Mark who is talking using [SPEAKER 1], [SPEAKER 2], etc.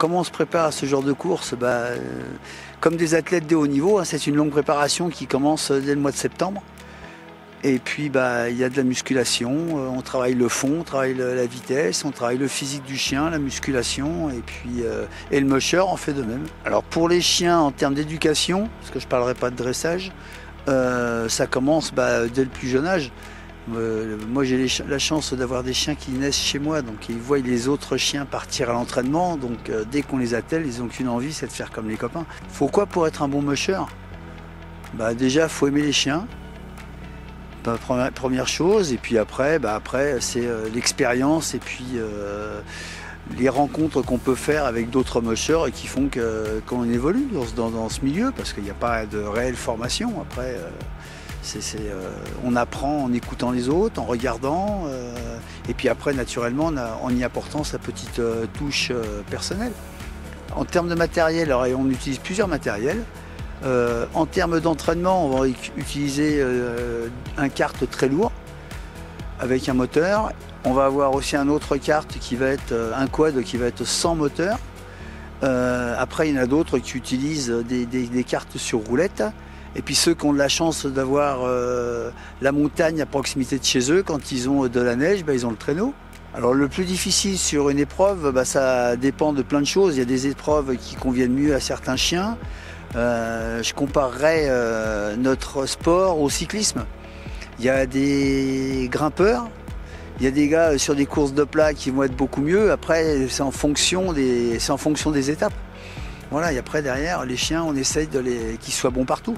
[SPEAKER 1] comment on se prépare à ce genre de course? Comme des athlètes de haut niveau, hein, c'est une longue préparation qui commence dès le mois de septembre. Et puis il y a de la musculation, on travaille le fond, on travaille la vitesse, on travaille le physique du chien, la musculation, et le musher en fait de même. Alors pour les chiens en termes d'éducation, parce que je ne parlerai pas de dressage, ça commence dès le plus jeune âge. Moi j'ai la chance d'avoir des chiens qui naissent chez moi, donc ils voient les autres chiens partir à l'entraînement, donc dès qu'on les attelle, ils n'ont qu'une envie, c'est de faire comme les copains. Faut quoi pour être un bon musher? Déjà, faut aimer les chiens. Première chose, et puis après c'est l'expérience et puis les rencontres qu'on peut faire avec d'autres mushers et qui font qu'on évolue dans ce milieu, parce qu'il n'y a pas de réelle formation. Après, on apprend en écoutant les autres, en regardant, et puis après naturellement en y apportant sa petite touche personnelle. En termes de matériel, alors, on utilise plusieurs matériels. En termes d'entraînement, on va utiliser un kart très lourd avec un moteur. On va avoir aussi un autre kart qui va être un quad qui va être sans moteur. Après, il y en a d'autres qui utilisent des karts sur roulette. Et puis ceux qui ont de la chance d'avoir la montagne à proximité de chez eux, quand ils ont de la neige, ils ont le traîneau. Alors le plus difficile sur une épreuve, ça dépend de plein de choses. Il y a des épreuves qui conviennent mieux à certains chiens. Je comparerais notre sport au cyclisme. Il y a des grimpeurs, il y a des gars sur des courses de plat qui vont être beaucoup mieux. Après, c'est en fonction des étapes. Voilà, et après derrière, les chiens, on essaye qu'ils soient bons partout.